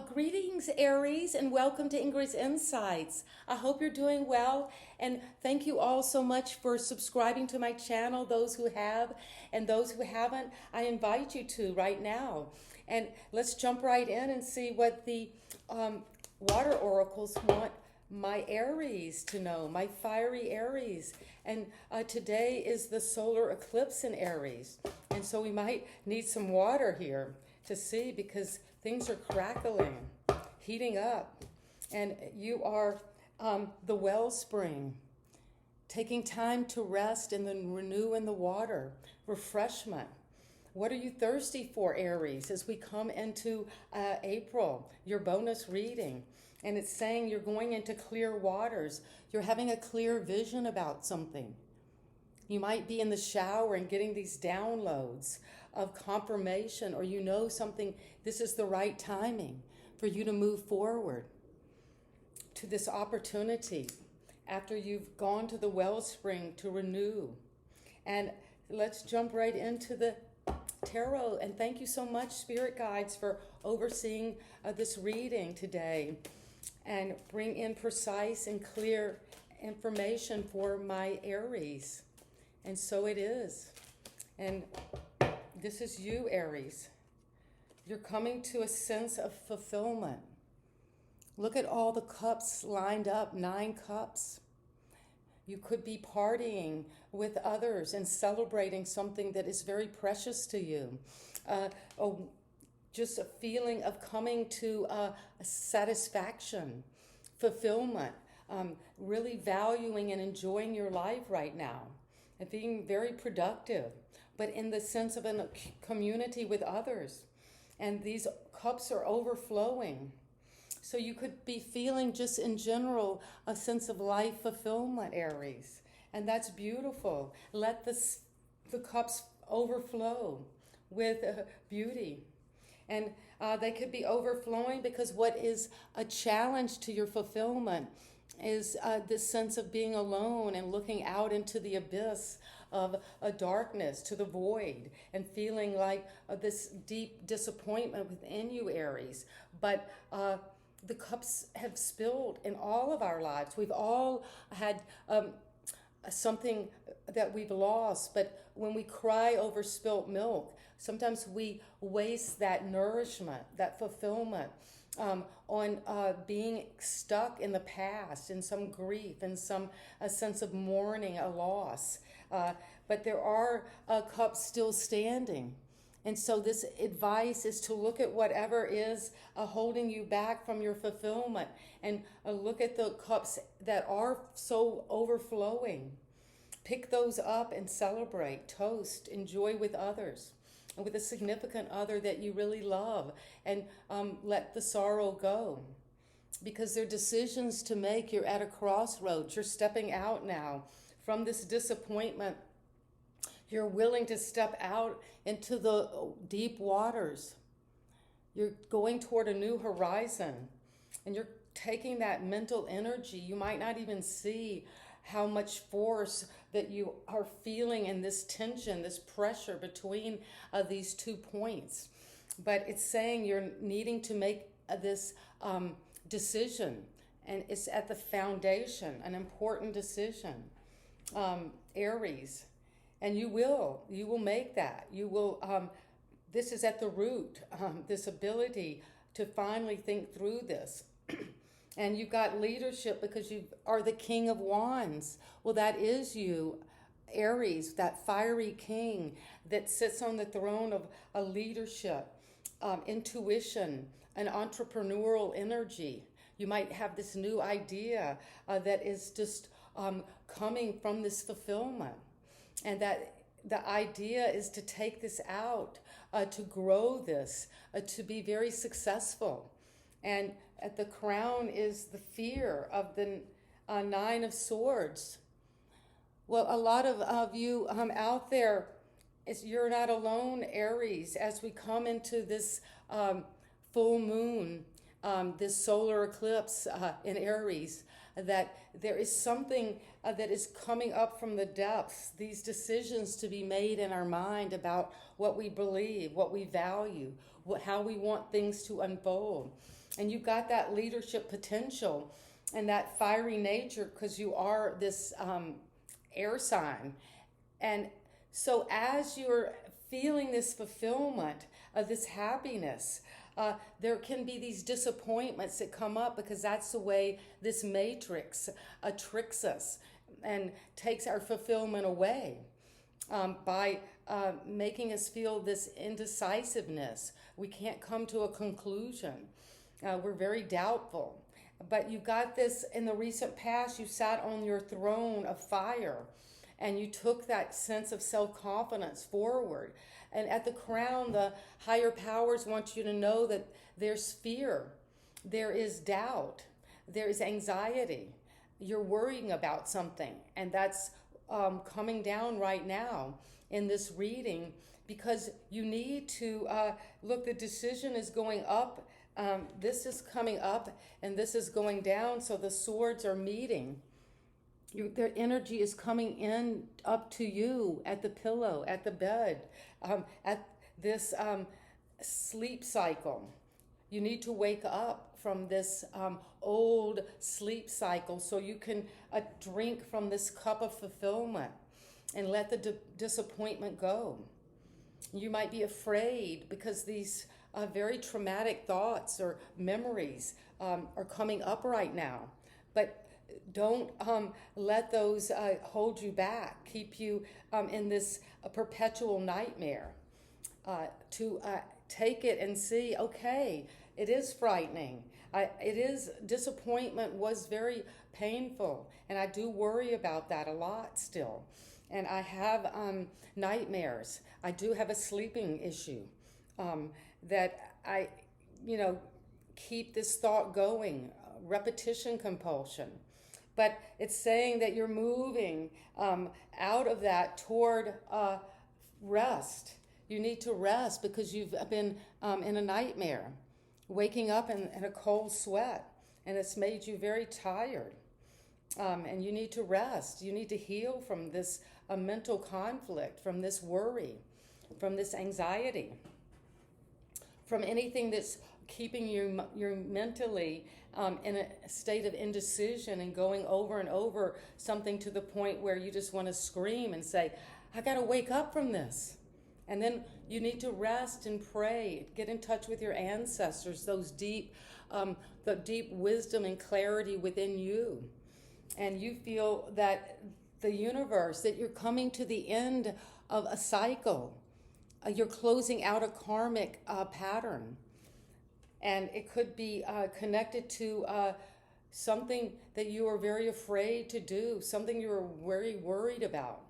Greetings, Aries, and welcome to Ingrid's Insights. I hope you're doing well, and thank you all so much for subscribing to my channel, those who have, and those who haven't, I invite you to right now. And let's jump right in and see what the water oracles want my Aries to know, my fiery Aries. And today is the solar eclipse in Aries, and so we might need some water here to see, because things are crackling, heating up, and you are the wellspring, taking time to rest and then renew in the water, refreshment. What are you thirsty for, Aries, as we come into April, your bonus reading? And it's saying you're going into clear waters. You're having a clear vision about something. You might be in the shower and getting these downloads of confirmation, or you know something, this is the right timing for you to move forward to this opportunity after you've gone to the wellspring to renew. And let's jump right into the tarot. And thank you so much, Spirit Guides, for overseeing this reading today and bring in precise and clear information for my Aries. And so it is. And this is you, Aries. You're coming to a sense of fulfillment. Look at all the cups lined up, 9 cups. You could be partying with others and celebrating something that is very precious to you. Just a feeling of coming to a satisfaction, fulfillment, really valuing and enjoying your life right now, and being very productive, but in the sense of a community with others. And these cups are overflowing. So you could be feeling just in general a sense of life fulfillment, Aries. And that's beautiful. Let the cups overflow with beauty. And they could be overflowing because what is a challenge to your fulfillment is this sense of being alone and looking out into the abyss of a darkness, to the void, and feeling like this deep disappointment within you, Aries. But the cups have spilled in all of our lives. We've all had something that we've lost, but when we cry over spilt milk, sometimes we waste that nourishment, that fulfillment, on being stuck in the past, in some grief, in a sense of mourning, a loss. But there are cups still standing. And so this advice is to look at whatever is holding you back from your fulfillment, and look at the cups that are so overflowing. Pick those up and celebrate, toast, enjoy with others, and with a significant other that you really love, and let the sorrow go. Because there are decisions to make. You're at a crossroads. You're stepping out now from this disappointment. You're willing to step out into the deep waters. You're going toward a new horizon, and you're taking that mental energy. You might not even see how much force that you are feeling in this tension, this pressure between these 2 points. But it's saying you're needing to make this decision, and it's at the foundation, an important decision, Aries. And you will make that. You will, this is at the root, this ability to finally think through this. And you've got leadership because you are the King of Wands. Well, that is you, Aries, that fiery king that sits on the throne of a leadership, intuition, an entrepreneurial energy. You might have this new idea that is just coming from this fulfillment. And that the idea is to take this out, to grow this, to be very successful. And at the crown is the fear of the 9 of Swords. Well, a lot of you out there, you're not alone, Aries, as we come into this full moon, this solar eclipse in Aries, that there is something that is coming up from the depths, these decisions to be made in our mind about what we believe, what we value, how we want things to unfold. And you've got that leadership potential and that fiery nature because you are this air sign. And so as you're feeling this fulfillment of this happiness, there can be these disappointments that come up because that's the way this matrix tricks us and takes our fulfillment away by making us feel this indecisiveness. We can't come to a conclusion. We're very doubtful. But you got this in the recent past, you sat on your throne of fire and you took that sense of self-confidence forward. And at the crown, the higher powers want you to know that there's fear, there is doubt, there is anxiety. You're worrying about something, and that's coming down right now in this reading because you need to look, the decision is going up. This is coming up and this is going down, so the swords are meeting. Their energy is coming in up to you at the pillow, at the bed, at this sleep cycle. You need to wake up from this old sleep cycle so you can drink from this cup of fulfillment and let the disappointment go. You might be afraid because these very traumatic thoughts or memories are coming up right now. But don't let those hold you back, keep you in this perpetual nightmare. To take it and see, okay, it is frightening. Disappointment was very painful, and I do worry about that a lot still. And I have nightmares. I do have a sleeping issue that I, keep this thought going, repetition compulsion. But it's saying that you're moving out of that toward rest. You need to rest because you've been in a nightmare, waking up in a cold sweat, and it's made you very tired. And you need to rest. You need to heal from this mental conflict, from this worry, from this anxiety, from anything that's keeping you mentally in a state of indecision and going over and over something to the point where you just want to scream and say, I got to wake up from this. And then you need to rest and pray, get in touch with your ancestors, those the deep wisdom and clarity within you. And you feel that the universe, that you're coming to the end of a cycle. You're closing out a karmic pattern. And it could be connected to something that you are very afraid to do, something you are very worried about,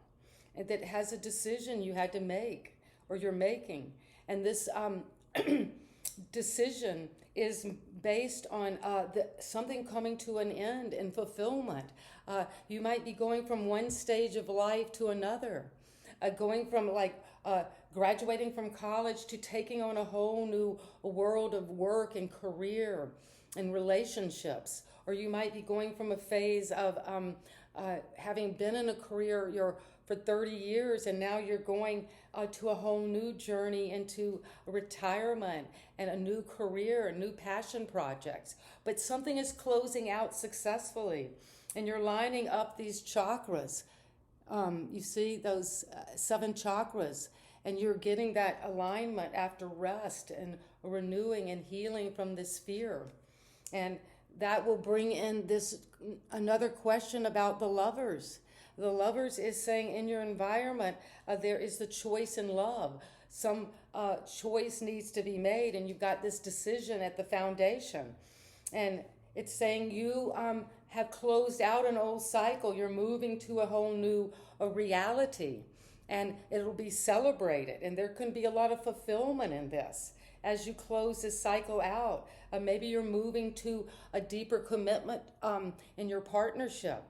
and that has a decision you had to make or you're making. And this decision is based on something coming to an end and fulfillment. You might be going from one stage of life to another, going from graduating from college to taking on a whole new world of work and career and relationships. Or you might be going from a phase of having been in a career for 30 years and now you're going to a whole new journey into retirement and a new career, new passion projects. But something is closing out successfully and you're lining up these chakras. You see those 7 chakras, and you're getting that alignment after rest and renewing and healing from this fear. And that will bring in another question about the lovers. The lovers is saying in your environment, there is the choice in love. Some choice needs to be made, and you've got this decision at the foundation. And it's saying you have closed out an old cycle. You're moving to a whole new reality, and it'll be celebrated. And there can be a lot of fulfillment in this as you close this cycle out. Maybe you're moving to a deeper commitment in your partnership,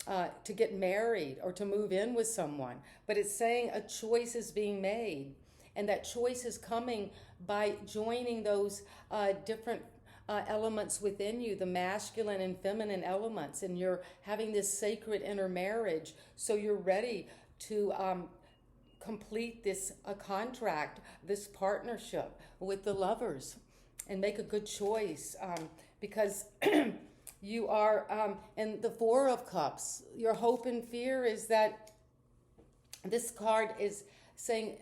to get married or to move in with someone. But it's saying a choice is being made, and that choice is coming by joining those different elements within you, the masculine and feminine elements, and you're having this sacred intermarriage, so you're ready to complete this contract, this partnership with the lovers. and make a good choice, because you are in the Four of Cups. Your hope and fear is that this card is saying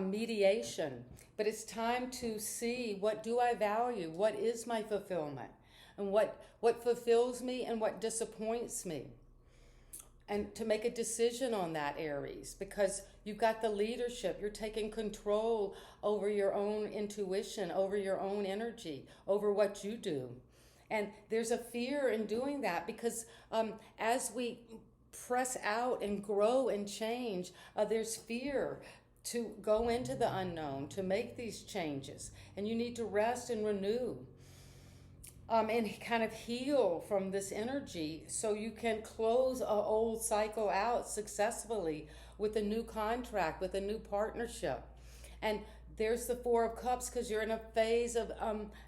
mediation, but it's time to see, what do I value? What is my fulfillment? And what fulfills me and what disappoints me? And to make a decision on that, Aries, because you've got the leadership. You're taking control over your own intuition, over your own energy, over what you do. And there's a fear in doing that, because as we press out and grow and change, there's fear to go into the unknown, to make these changes. And you need to rest and renew. And kind of heal from this energy, so you can close an old cycle out successfully with a new contract, with a new partnership. And there's the Four of Cups, because you're in a phase of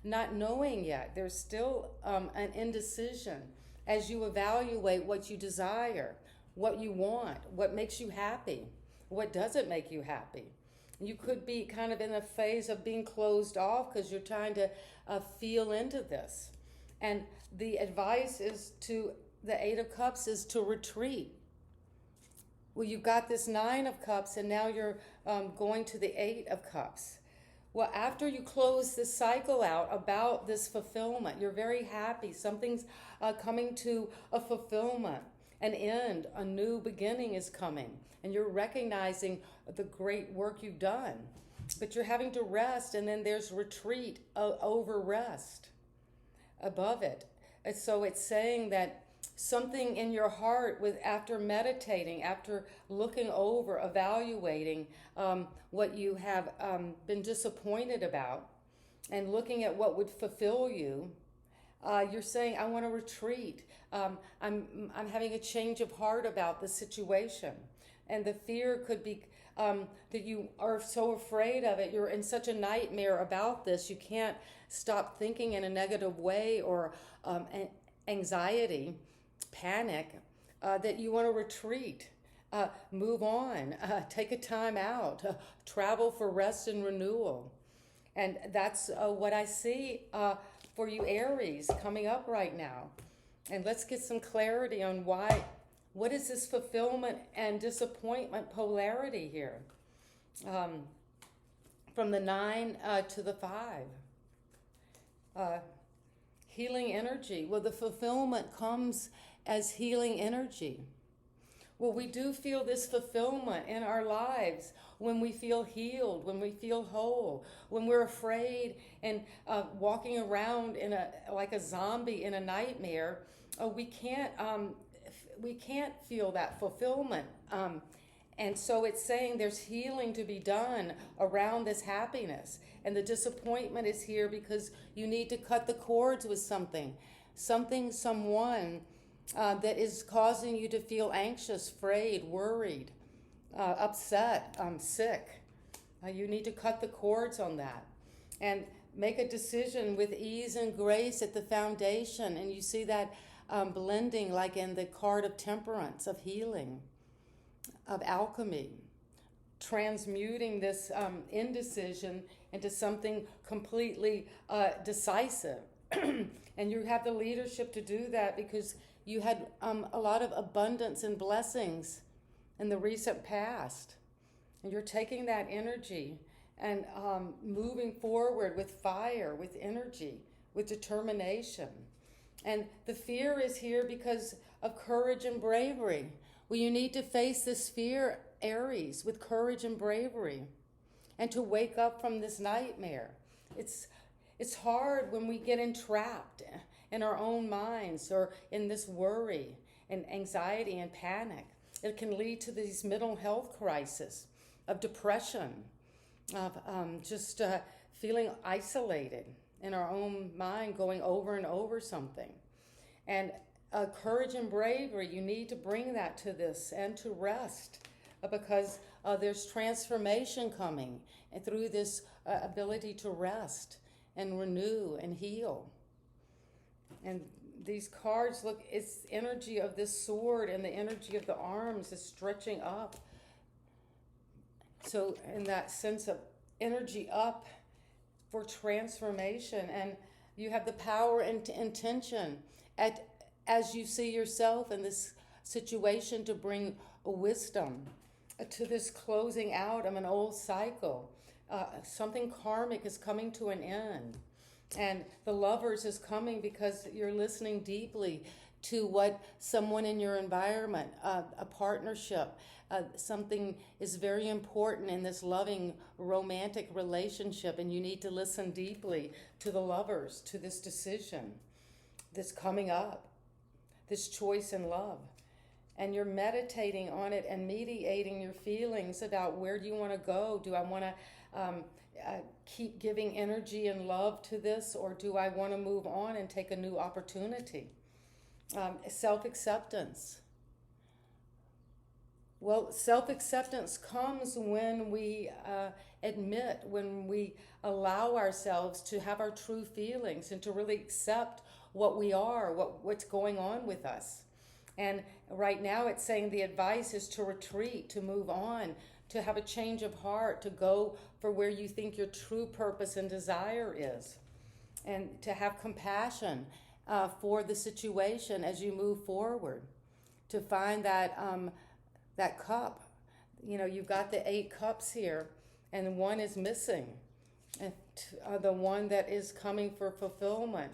not knowing yet. There's still an indecision as you evaluate what you desire, what you want, what makes you happy, what doesn't make you happy. You could be kind of in a phase of being closed off because you're trying to feel into this. And the advice is to, the Eight of Cups is to retreat. Well, you've got this Nine of Cups, and now you're going to the Eight of Cups. Well, after you close this cycle out about this fulfillment, you're very happy. Something's coming to a fulfillment, an end, a new beginning is coming. And you're recognizing the great work you've done. But you're having to rest, and then there's retreat over rest above it. And so it's saying that something in your heart, after meditating, after looking over, evaluating what you have been disappointed about, and looking at what would fulfill you, you're saying, I want to retreat. I'm having a change of heart about the situation. And the fear could be that you are so afraid of it. You're in such a nightmare about this. You can't stop thinking in a negative way, or anxiety, panic, that you want to retreat, move on, take a time out, travel for rest and renewal. And that's what I see for you, Aries, coming up right now. And let's get some clarity on what is this fulfillment and disappointment polarity here? From the 9 to the 5. Healing energy. Well, the fulfillment comes as healing energy. Well, we do feel this fulfillment in our lives when we feel healed, when we feel whole, when we're afraid and walking around like a zombie in a nightmare. We can't feel that fulfillment. And so it's saying there's healing to be done around this happiness. And the disappointment is here because you need to cut the cords with someone that is causing you to feel anxious, afraid, worried, upset, sick. You need to cut the cords on that and make a decision with ease and grace at the foundation. And you see that blending like in the card of temperance, of healing, of alchemy, transmuting this indecision into something completely decisive. And you have the leadership to do that because you had a lot of abundance and blessings in the recent past. And you're taking that energy and moving forward with fire, with energy, with determination. And the fear is here because of courage and bravery. Well, you need to face this fear, Aries, with courage and bravery, and to wake up from this nightmare. It's hard when we get entrapped in our own minds or in this worry and anxiety and panic. It can lead to these mental health crises, of depression, of just feeling isolated in our own mind, going over and over something. And courage and bravery, you need to bring that to this and to rest, because there's transformation coming and through this ability to rest and renew and heal. And these cards, look, it's energy of this sword, and the energy of the arms is stretching up. So in that sense of energy up, for transformation, and you have the power and intention as you see yourself in this situation to bring wisdom to this closing out of an old cycle. Something karmic is coming to an end. And the Lovers is coming because you're listening deeply to what someone in your environment, a partnership, something is very important in this loving romantic relationship, and you need to listen deeply to the Lovers, to this decision, this coming up, this choice in love. And you're meditating on it and mediating your feelings about where do you want to go? Do I want to keep giving energy and love to this, or do I want to move on and take a new opportunity? Self-acceptance. Well, self-acceptance comes when we admit, when we allow ourselves to have our true feelings and to really accept what we are, what's going on with us. And right now it's saying the advice is to retreat, to move on, to have a change of heart, to go for where you think your true purpose and desire is, and to have compassion for the situation as you move forward, to find that that cup. You know, you've got the 8 cups here, and one is missing, and the one that is coming for fulfillment.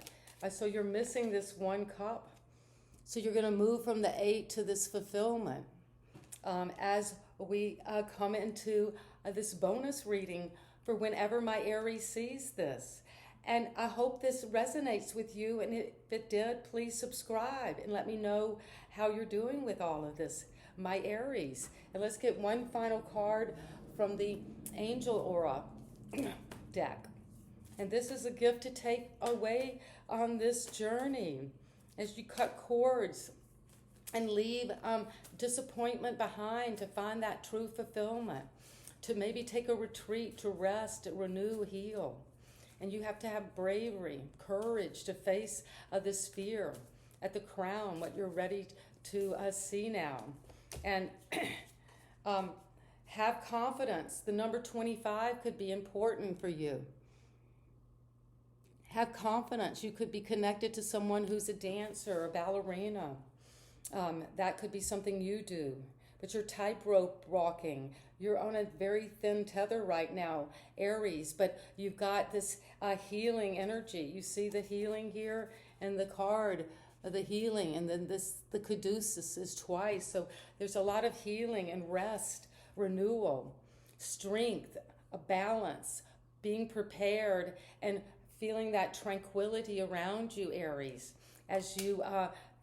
So you're missing this one cup. So you're going to move from the 8 to this fulfillment as we come into this bonus reading for whenever my Aries sees this. And I hope this resonates with you. And if it did, please subscribe and let me know how you're doing with all of this, my Aries. And let's get one final card from the Angel Aura deck. And this is a gift to take away on this journey as you cut cords and leave disappointment behind to find that true fulfillment, to maybe take a retreat, to rest, to renew, heal. And you have to have bravery, courage to face this fear at the crown, what you're ready to see now. And have confidence. The number 25 could be important for you. Have confidence. You could be connected to someone who's a dancer, a ballerina. That could be something you do. But you're tightrope walking. You're on a very thin tether right now, Aries, but you've got this healing energy. You see the healing here and the card of the healing, and then the caduceus is twice. So there's a lot of healing and rest, renewal, strength, a balance, being prepared, and feeling that tranquility around you, Aries, as you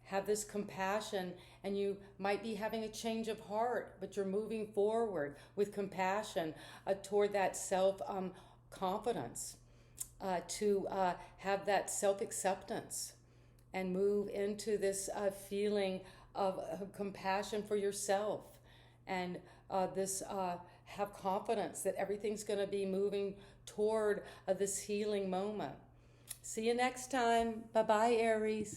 have this compassion, and you might be having a change of heart, but you're moving forward with compassion toward that self-confidence, to have that self-acceptance and move into this feeling of compassion for yourself, and this have confidence that everything's going to be moving toward this healing moment. See you next time. Bye-bye, Aries.